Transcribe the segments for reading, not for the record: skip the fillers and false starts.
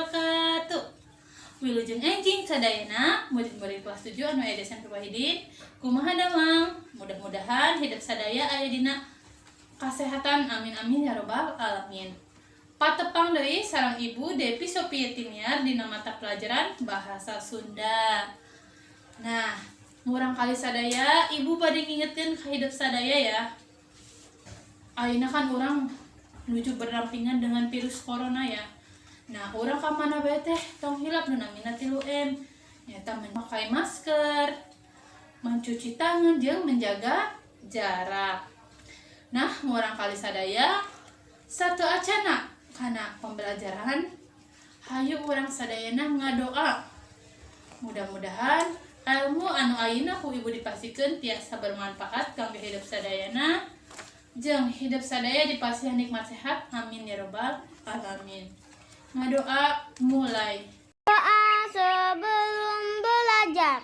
wabarakatuh. Wilujeng enjing sadayana murid-murid kelas 7 anu aya desan Wahidin. Kumaha damang? Mudah-mudahan hidup sadaya aya dina kasehatan. Amin amin ya robbal alamin. Patepang deui sareng Ibu Devi Sophia Tiniar dina mata pelajaran bahasa Sunda. Nah, murang kali sadaya Ibu bade ngingetkeun ka hidup sadaya ya. Ayeuna kan urang menuju berdampingan dengan virus corona ya. Nah, urang ka mana bae teh tong hilap nu namina 3M. Nyata memakai masker, mencuci tangan jeung menjaga jarak. Nah, murang kali sadaya satu acana kana pembelajaran hayu urang sadayana ngadoa. Mudah-mudahan ilmu anu ayeuna ku Ibu dipasikeun tiasa bermanfaat kangge hidup sadayana jeung hidup sadaya dipasihan nikmat sehat. Amin ya robbal alamin. Ngadoa mulai. Doa sebelum belajar.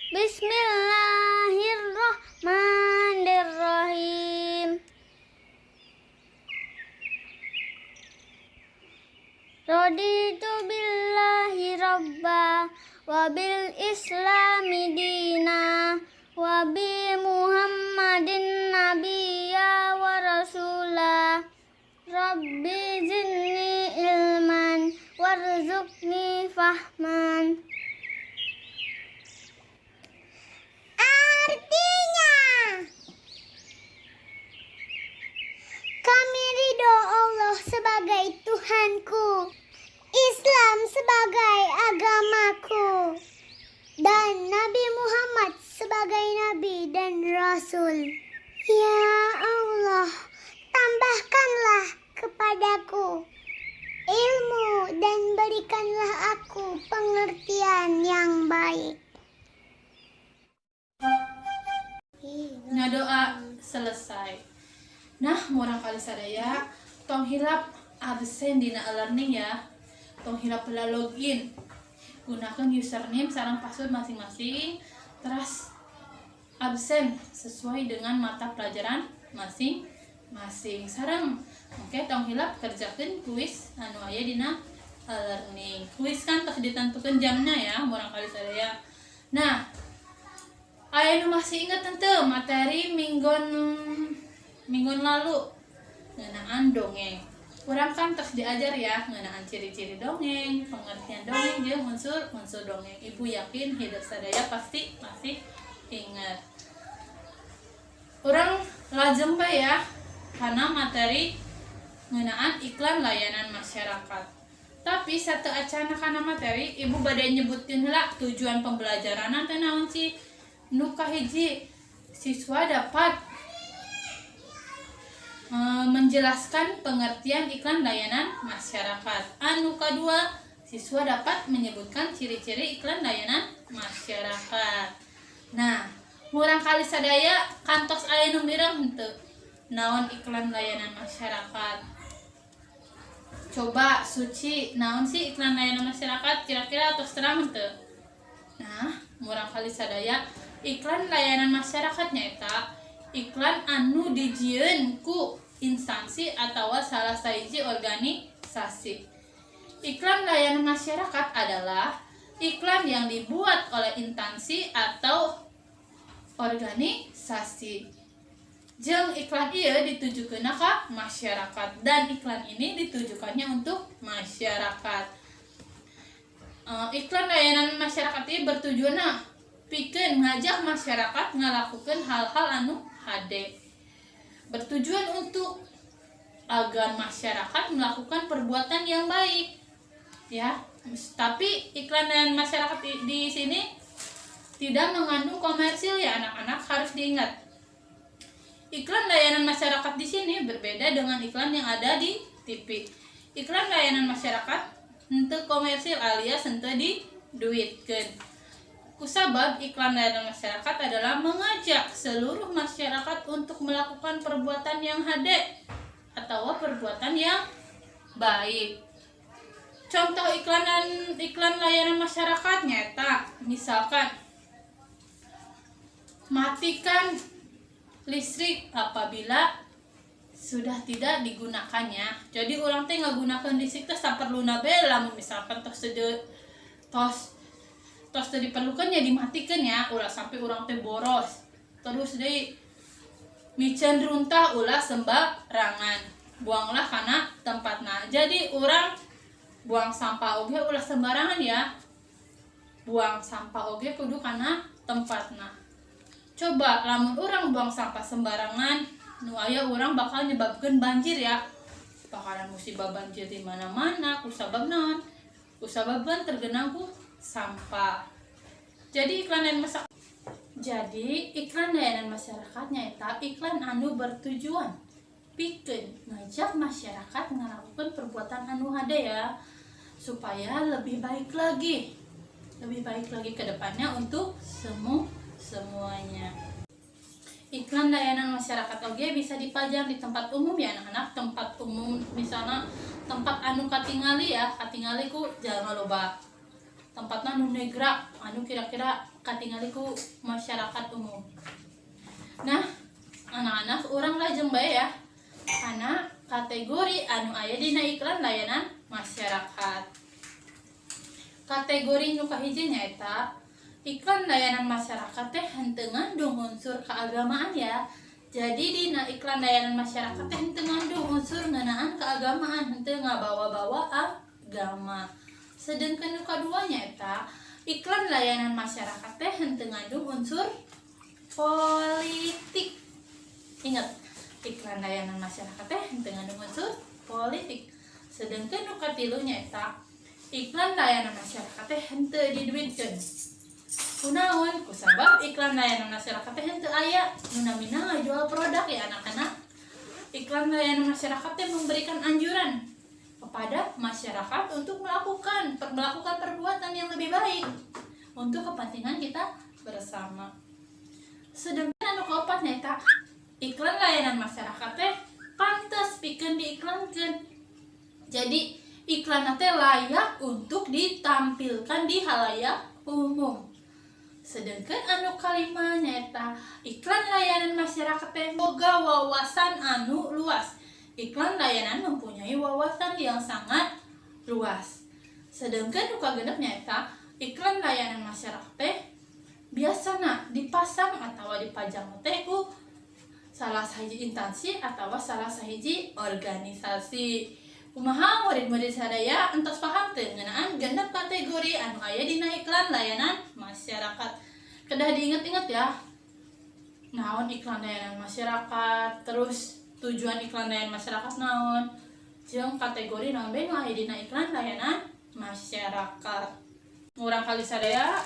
Bismillahirrahmanirrahim. Raditu billahi rabba wa bil islami dina wa bi Muhammadin nabiyya wa rasulah. Rabbi zidni ilman warzuqni fahman. Artinya, kami ridho Allah sebagai Tuhanku, Islam sebagai agamaku, dan Nabi Muhammad sebagai Nabi dan Rasul. Ya Allah, tambahkanlah kepadaku ilmu dan berikanlah aku pengertian yang baik. Ngadoa selesai. Nah, murang kali sadaya tong hilap absen dina e-learning ya. Tong hilap heula login. Gunakan username sareng password masing-masing. Terus absen sesuai dengan mata pelajaran masing-masing. Sareng oke tong hilap kerjakeun kuis anu aya dina e-learning. Kuis kan tos ditentukeun jamna ya, murang kali sadaya. Nah, aya nu masih ingat teu materi minggon lalu ngeunaan dongeng. Urang kan tos diajar ya ngeunaan ciri-ciri dongeng, pengertian dongeng jeung unsur dongeng. Ibu yakin hidup sadaya pasti masih ingat. Urang lajem bae ya kana materi ngeunaan iklan layanan masyarakat. Tapi satu acana kana materi Ibu bade nyebutkeun heula tujuan pembelajaran teh naon sih? Nu kahiji, siswa dapat menjelaskan pengertian iklan layanan masyarakat. Anu kadua, siswa dapat menyebutkan ciri-ciri iklan layanan masyarakat. Nah, murang kali sadaya kantos aya nu mireng henteu naon iklan layanan masyarakat. Coba Suci, naon sih iklan layanan masyarakat? Kira-kira tos terang henteu? Nah, murang kali sadaya iklan layanan masyarakat nyaeta iklan anu dijieun ku instansi atau salah sahiji organisasi. Iklan layanan masyarakat adalah iklan yang dibuat oleh instansi atau organisasi. Jeung iklan ieu ditujukeun ka masyarakat dan iklan ini ditujukannya untuk masyarakat. Iklan layanan masyarakat ini bertujuan pikeun ngajak masyarakat ngalakukeun hal-hal anu hade. Bertujuan untuk agar masyarakat melakukan perbuatan yang baik. Ya, tapi iklan layanan masyarakat di sini tidak mengandung komersil ya anak-anak, harus diingat. Iklan layanan masyarakat di sini berbeda dengan iklan yang ada di TV. Iklan layanan masyarakat henteu komersil alias henteu diduitkeun. Kusabab iklan layanan masyarakat adalah mengajak seluruh masyarakat untuk melakukan perbuatan yang hade atau perbuatan yang baik. Contoh iklan layanan masyarakat nyata, misalkan matikan listrik apabila sudah tidak digunakannya. Jadi orang teh ngagunakeun listrik teh saperluna bae, lamun misalkan tos teu diperlukan ya dimatikan ya, ulah sampai orang teh boros. Terus deui micen runtah ulah sembarangan, buanglah kana tempatna. Jadi orang buang sampah oge ulah sembarangan ya, buang sampah oge kudu kana tempatna. Coba lamun orang buang sampah sembarangan, nu aya urang bakal nyebabkeun banjir ya, bakalan musibah banjir di mana-mana kusabab naon, kusababkeun tergenang ku sampah. Jadi iklan layanan masyarakatnya eta iklan anu bertujuan pikeun ngajak masyarakat melakukan perbuatan anu hade ya, supaya lebih baik lagi ke depannya untuk semuanya. Iklan layanan masyarakat oge bisa dipajang di tempat umum ya anak-anak, tempat umum misalnya tempat anu katingali ya, katingali ku jalma loba, tempatna nu negrak anu kira-kira katingali ku masyarakat umum. Nah anak-anak urang lajeng bae ya karena kategori anu aya dina iklan layanan masyarakat. Kategori nu kahiji nyaeta iklan layanan masyarakat teh henteu ngandung unsur keagamaan ya. Jadi dina iklan layanan masyarakat teh henteu ngandung unsur ngeunaan keagamaan, henteu ngabawa-bawa agama. Sedengkeun nu kadua nyaeta iklan layanan masyarakat teh henteu ngandung unsur politik. Ingat, iklan layanan masyarakat teh henteu ngandung unsur politik. Sedengkeun nu katilu nyaeta iklan layanan masyarakat teh henteu diduitkeun. Kunaon? Kusabab iklan layanan masyarakat teh henteu aya nu namina ngajual produk ya anak-anak. Iklan layanan masyarakat teh memberikan anjuran kepada masyarakat untuk melakukan perbuatan yang lebih baik untuk kepentingan kita bersama. Sedangkan anu kaopat nyaeta iklan layanan masyarakat teh pantes pikeun diiklankeun. Jadi iklan teh layak untuk ditampilkan di halayak umum. Sedangkan anu kalima nyaeta iklan layanan masyarakat teh boga wawasan anu luas. Iklan layanan mempunyai wawasan yang sangat luas. Sedangkan nu kagenep nyaeta iklan layanan masyarakat teh biasana dipasang atau dipajang teh ku salah sahiji instansi atau salah sahiji organisasi. Kumaha murid-murid sadaya entos paham teu ngeunaan genep kategori anu aya dina iklan layanan masyarakat. Kedah diinget-inget ya. Naon iklan layanan masyarakat, terus tujuan iklan layanan masyarakat naon, jeung kategori naon bae nu aya dina iklan layanan masyarakat. Urang kali sadaya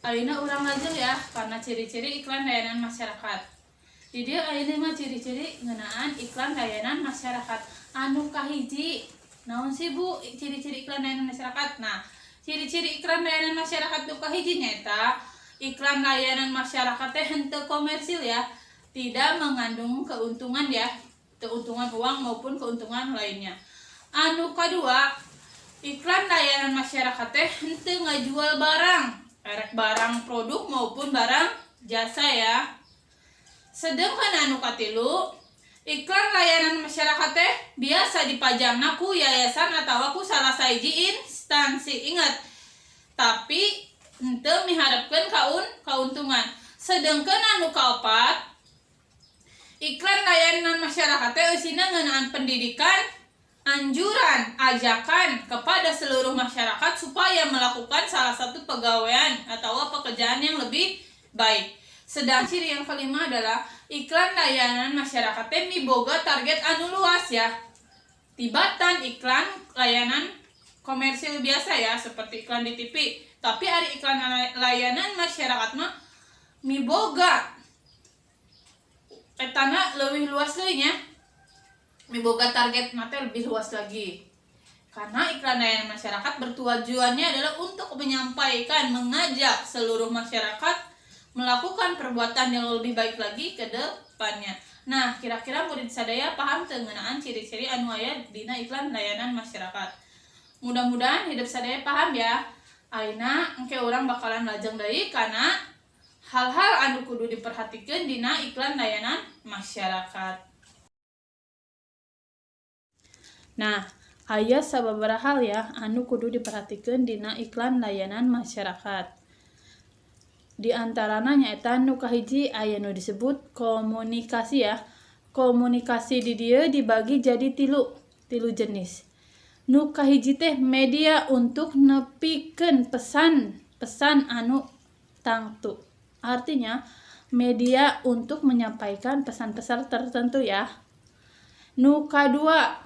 ayeuna urang lajeng ya karena ciri-ciri iklan layanan masyarakat. Di dieu ayeuna mah ciri-ciri ngeunaan iklan layanan masyarakat. Anu kahiji naon sih Bu ciri-ciri iklan layanan masyarakat? Nah, ciri-ciri iklan layanan masyarakat nu kahiji nyaeta iklan layanan masyarakat teh henteu komersil ya, tidak mengandung keuntungan ya, keuntungan uang maupun keuntungan lainnya. Anu kadua, iklan layanan masyarakat teh henteu ngajual barang, erek barang produk maupun barang jasa ya. Sedangkan anu katilu, iklan layanan masyarakat teh biasa dipajangna ku yayasan atawa ku salah sahiji instansi. Ingat, tapi henteu miharepkeun kauntungan. Sedangkan anu kaopat, iklan layanan masyarakat teh eusina ngeunaan pendidikan, anjuran, ajakan kepada seluruh masyarakat supaya melakukan salah satu pegawaian atau pekerjaan yang lebih baik. Sedang ciri yang kelima adalah iklan layanan masyarakat teh miboga target anu luas ya. Tibatan iklan layanan komersil biasa ya seperti iklan di TV, tapi ari iklan layanan masyarakat mah miboga etana leuwih luas deui nya. Miboga target mate lebih luas lagi. Karena iklan layanan masyarakat bertujuannya adalah untuk menyampaikan, mengajak seluruh masyarakat melakukan perbuatan yang lebih baik lagi ke depannya. Nah, kira-kira murid sadaya paham teu ngeunaan ciri-ciri anu aya dina iklan layanan masyarakat. Mudah-mudahan hidup sadaya paham ya. Ayeuna engke urang bakalan lajeng deui kana hal-hal anu kudu diperhatikeun dina iklan layanan masyarakat. Nah, aya sababaraha hal ya anu kudu diperhatikeun dina iklan layanan masyarakat. Di antarana nyaeta nu kahiji aya nu disebut komunikasi ya. Komunikasi di dieu dibagi jadi tilu jenis. Nu kahiji teh media untuk nepikeun pesan anu tangtu. Artinya media untuk menyampaikan pesan-pesan tertentu ya. Nu kadua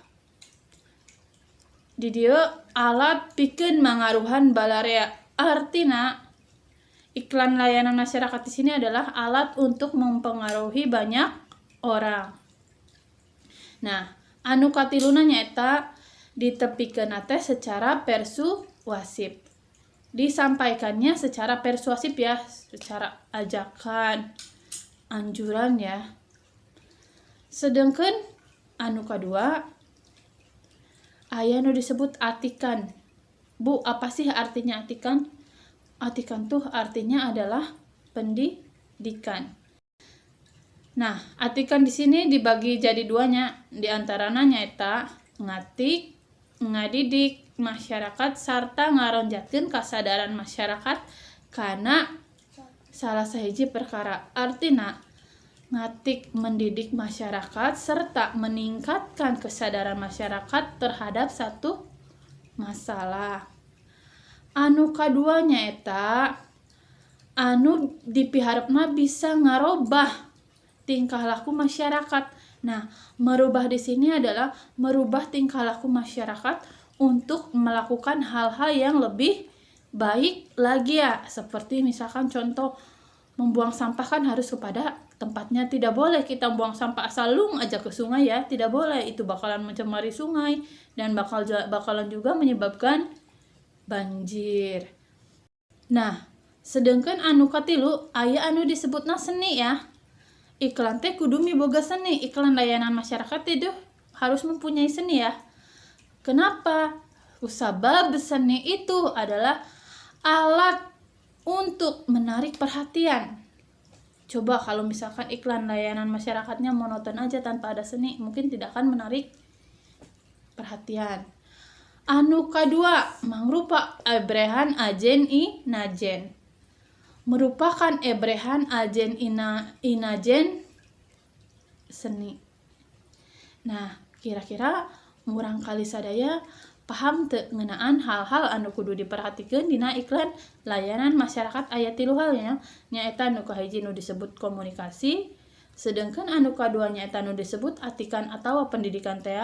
di dieu alat pikeun mangaruhan balarea. Artina iklan layanan masyarakat di sini adalah alat untuk mempengaruhi banyak orang. Nah, anu katiluna nyaeta ditepikeun teh secara persuasif. Disampaikannya secara persuasif ya, secara ajakan, anjuran ya. Sedangkan anu kadua aya nu disebut atikan. Bu, apa sih artinya atikan? Atikan tuh artinya adalah pendidikan. Nah, atikan di sini dibagi jadi duanya, di antaranya nyaeta ngatik, ngadidik masyarakat sarta ngaronjatkeun kasadaran masyarakat kana salah sahiji perkara. Artina ngatik mendidik masyarakat serta meningkatkan kesadaran masyarakat terhadap satu masalah. Anu kadua nyaeta anu dipiharepna bisa ngarobah tingkah laku masyarakat. Nah, merubah di sini adalah merubah tingkah laku masyarakat untuk melakukan hal-hal yang lebih baik lagi ya. Seperti misalkan contoh membuang sampah kan harus kepada tempatnya, tidak boleh kita buang sampah asal lung aja ke sungai ya, tidak boleh, itu bakalan mencemari sungai dan bakalan juga menyebabkan banjir. Nah, sedangkan anu katilu aya anu disebutna seni ya. Iklan teh kudu miboga seni. Iklan layanan masyarakat itu harus mempunyai seni ya. Kenapa? Sabab seni itu adalah alat untuk menarik perhatian. Coba kalau misalkan iklan layanan masyarakatnya monoton aja tanpa ada seni, mungkin tidak akan menarik perhatian. Anu kadua mangrupa ebrehan ajen inajen. Merupakan ebrehan ajen inajen seni. Nah, kira-kira murang kali sadaya paham teu ngeunaan hal-hal anu kudu diperhatikeun dina iklan layanan masyarakat aya 3 hal ya. Nyaeta anu kahiji nu disebut komunikasi, sedangkan anu kadua nyaeta nu disebut atikan atawa pendidikan teh.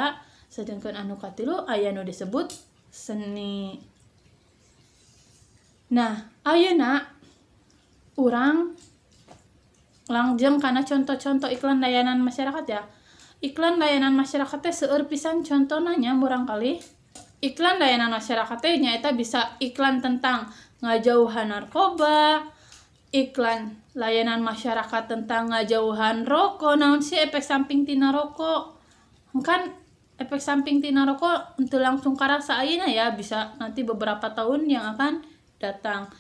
Sedangkan anu katilu aya nu disebut seni. Nah, ayeuna urang langjeng kana contoh-contoh iklan layanan masyarakat ya. Iklan layanan masyarakat teh seueur pisan contohna nya murang kali. Iklan layanan masyarakat teh nyaeta bisa iklan tentang ngajauhan narkoba, iklan layanan masyarakat tentang ngajauhan rokok, naon sih efek samping tina rokok. Kan efek samping tina rokok untuk langsung karasa ayeuna ya, bisa nanti beberapa tahun yang akan datang.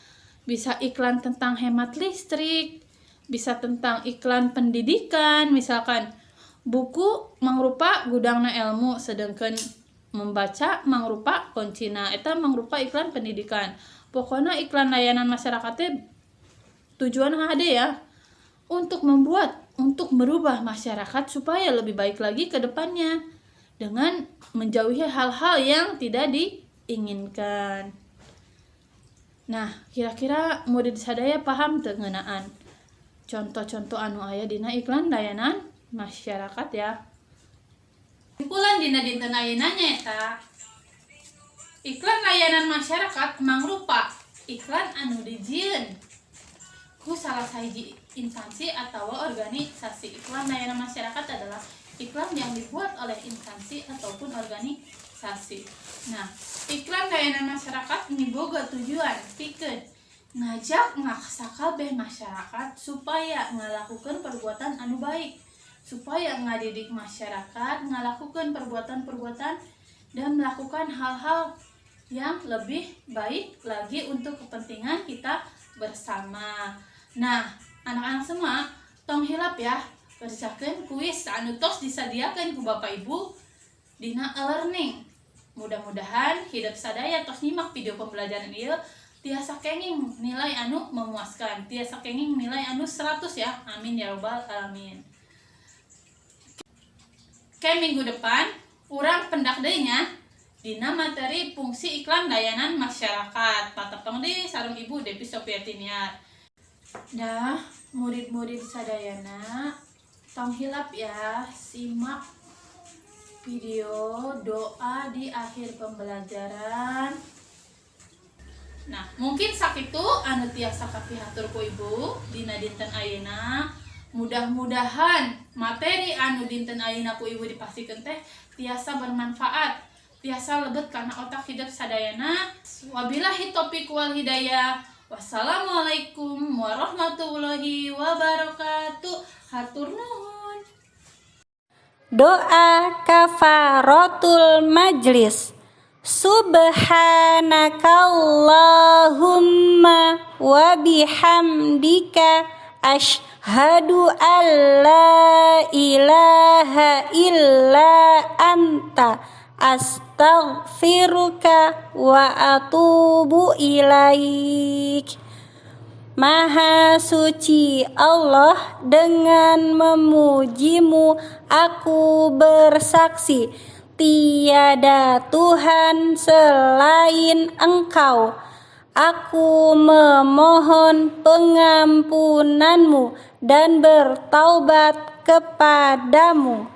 Bisa iklan tentang hemat listrik, bisa tentang iklan pendidikan, misalkan buku mangrupa gudangna ilmu, sedangkan membaca mangrupa kuncina, eta mangrupa iklan pendidikan. Pokoknya iklan layanan masyarakat tujuan hade ya, untuk merubah masyarakat supaya lebih baik lagi ke depannya dengan menjauhi hal-hal yang tidak diinginkan. Nah, kira-kira murid sadaya paham teu ngeunaan contoh-contoh anu aya dina iklan layanan masyarakat ya. Kumpulan dina dinten ayeuna nyaeta iklan layanan masyarakat mangrupa iklan anu dijieun ku salah sahiji instansi atau organisasi. Iklan layanan masyarakat adalah iklan yang dibuat oleh instansi ataupun organisasi. Nah, iklan layanan masyarakat miboga tujuan pikeun ngajak ngaksa kabeh masyarakat supaya ngalakukeun perbuatan anu baik, supaya ngadidik masyarakat ngalakukeun perbuatan-perbuatan dan melakukan hal-hal yang lebih baik lagi untuk kepentingan kita bersama. Nah, anak-anak semua tong hilap ya, kerjakeun kuis anu tos disadiakeun ku Bapak Ibu dina learning. Mudah-mudahan hidup sadaya tos nyimak video pembelajaran ieu tiasa kenging nilai anu memuaskan, tiasa kenging nilai anu 100 ya. Amin ya robbal alamin. Kayak minggu depan urang pendak deui nya dina materi fungsi iklan layanan masyarakat. Patepeng di sareng Ibu Devi Sofiatiniar. Dah, murid-murid sadayana tong hilap ya, simak video doa di akhir pembelajaran. Nah, mungkin sakitu anu tiasa kapihatur ku Ibu dina dinten ayeuna. Mudah-mudahan materi anu dinten ayeuna ku Ibu dipasikeun teh tiasa bermanfaat, tiasa lebet kana otak hidup sadayana. Wabillahi taufiq wal hidayah. Wassalamualaikum warahmatullahi wabarakatuh. Hatur nuhun. Doa kafaratul majlis. Subhanakallahumma wa bihamdika asyhadu an la ilaha illa anta astaghfiruka wa atubu ilaik. Maha suci Allah, dengan memujimu aku bersaksi tiada Tuhan selain Engkau. Aku memohon pengampunanmu dan bertaubat kepadamu.